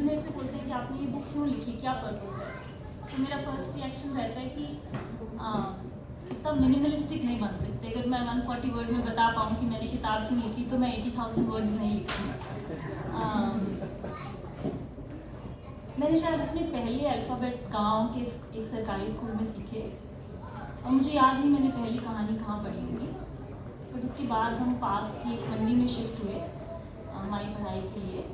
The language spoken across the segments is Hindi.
मेरे से बोलते हैं कि आपने ये बुक क्यों लिखी, क्या पर्पस है, तो मेरा फर्स्ट रिएक्शन रहता है कि इतना मिनिमलिस्टिक नहीं बन सकते। अगर मैं 140 वर्ड में बता पाऊँ कि मैंने किताब क्यों लिखी तो मैं 80,000 वर्ड्स नहीं लिखती। मैंने शायद अपने पहले अल्फ़ाबेट गांव के एक सरकारी स्कूल में सीखे और मुझे याद नहीं मैंने पहली कहानी कहाँ पढ़ी होगी। बट उसके बाद हम पास की एक मंडी में शिफ्ट हुए हमारी पढ़ाई के लिए,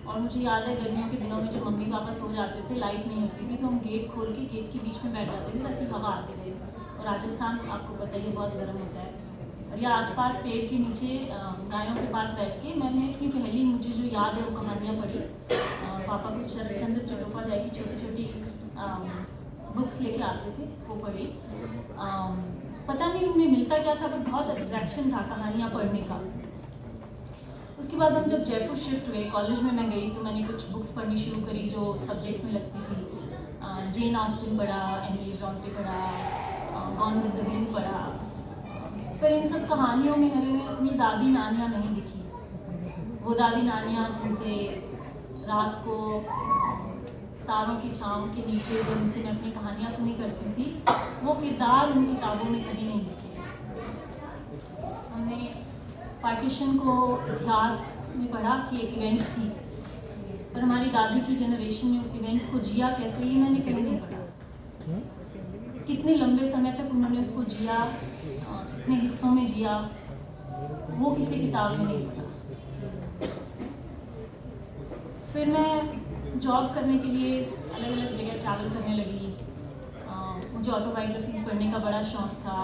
और मुझे याद है गर्मियों के दिनों में जब मम्मी पापा सो जाते थे, लाइट नहीं होती थी, तो हम गेट खोल के गेट के बीच में बैठ जाते थे ताकि हवा आती रहे। और राजस्थान आपको पता ही बहुत गर्म होता है, और या आसपास पेड़ के नीचे गायों के पास बैठ के मैंने अपनी पहली, मुझे जो याद है वो कहानियाँ पढ़ी। पापा कुछ शरद चंद्र चट्टोपाध्याय की छोटी छोटी बुक्स लेके आते थे, वो पढ़ी। पता नहीं उनमें मिलता क्या था, पर बहुत अट्रैक्शन था कहानियाँ पढ़ने का। उसके बाद हम जब जयपुर शिफ्ट हुए, कॉलेज में मैं गई तो मैंने कुछ बुक्स पढ़नी शुरू करी जो सब्जेक्ट्स में लगती थी। जेन ऑस्टिन पढ़ा, एमिली ब्रॉन्टे पढ़ा, गॉन विद द विंड पढ़ा। पर इन सब कहानियों में हमें अपनी दादी नानियाँ नहीं दिखी। वो दादी नानियाँ जिनसे रात को तारों की छाँव के नीचे जो उनसे मैं अपनी कहानियाँ सुनी करती थी, वो किरदार उन किताबों में कहीं नहीं दिखे। हमने पार्टीशन को इतिहास में पढ़ा कि एक इवेंट थी, पर हमारी दादी की जनरेशन ने उस इवेंट को जिया कैसे, ये मैंने कहीं नहीं पढ़ा। कितने लंबे समय तक उन्होंने उसको जिया, कितने हिस्सों में जिया, वो किसी किताब में नहीं पढ़ा। फिर मैं जॉब करने के लिए अलग अलग जगह ट्रैवल करने लगी। मुझे ऑटोबायोग्राफीज़ पढ़ने का बड़ा शौक़ था।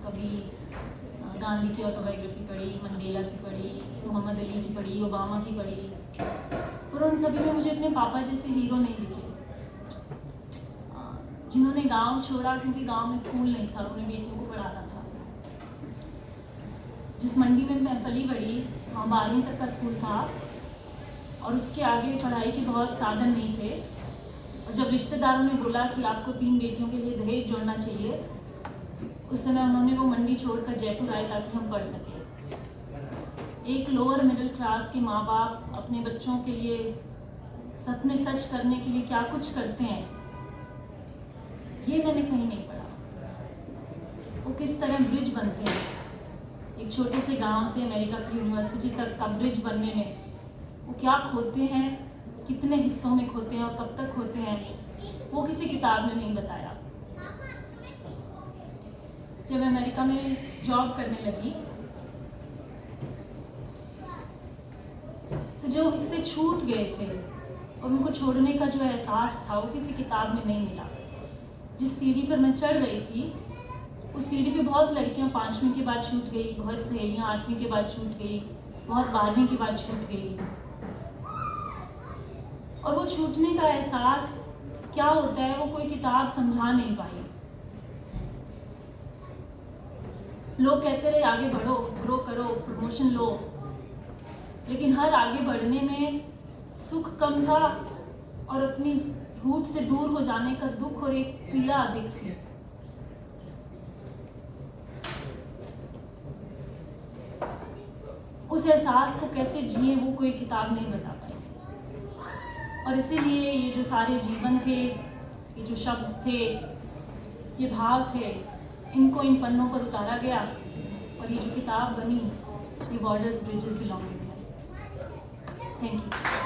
कभी गांधी की ऑटोबायोग्राफी पढ़ी, मंडेला की पढ़ी, मोहम्मद अली की पढ़ी, ओबामा की पढ़ी, पर उन सभी में मुझे अपने पापा जैसे हीरो नहीं दिखे, जिन्होंने गांव छोड़ा क्योंकि गांव में स्कूल नहीं था, उन्हें बेटियों को पढ़ाना था। जिस मंडी में मैं पली बड़ी, वहाँ 12वीं तक का स्कूल था और उसके आगे पढ़ाई के बहुत साधन नहीं थे। और जब रिश्तेदारों ने बोला कि आपको 3 बेटियों के लिए दहेज जोड़ना चाहिए, उस समय उन्होंने वो मंडी छोड़कर जयपुर आए ताकि हम पढ़ सकें। एक लोअर मिडिल क्लास के माँ बाप अपने बच्चों के लिए सपने सच करने के लिए क्या कुछ करते हैं, ये मैंने कहीं नहीं पढ़ा। वो किस तरह ब्रिज बनते हैं, एक छोटे से गांव से अमेरिका की यूनिवर्सिटी तक का ब्रिज बनने में वो क्या खोते हैं, कितने हिस्सों में खोते हैं और कब तक खोते हैं, वो किसी किताब ने नहीं बताया। जब अमेरिका में जॉब करने लगी तो जो हिस्से छूट गए थे और उनको छोड़ने का जो एहसास था वो किसी किताब में नहीं मिला। जिस सीढ़ी पर मैं चढ़ रही थी, उस सीढ़ी पे बहुत लड़कियां 5वीं के बाद छूट गई, बहुत सहेलियां 8वीं के बाद छूट गई, बहुत 12वीं के बाद छूट गई। और वो छूटने का एहसास क्या होता है वो कोई किताब समझा नहीं पाई। लोग कहते रहे आगे बढ़ो, ग्रो करो, प्रमोशन लो, लेकिन हर आगे बढ़ने में सुख कम था और अपनी रूट से दूर हो जाने का दुख और एक पीड़ा अधिक थी। उस एहसास को कैसे जिए वो कोई किताब नहीं बता पाई। और इसीलिए ये जो सारे जीवन थे, ये जो शब्द थे, ये भाव थे, इनको इन पन्नों पर उतारा गया और ये जो किताब बनी, ये बॉर्डर्स ब्रिजेस बिलोंगिंग है। Thank you.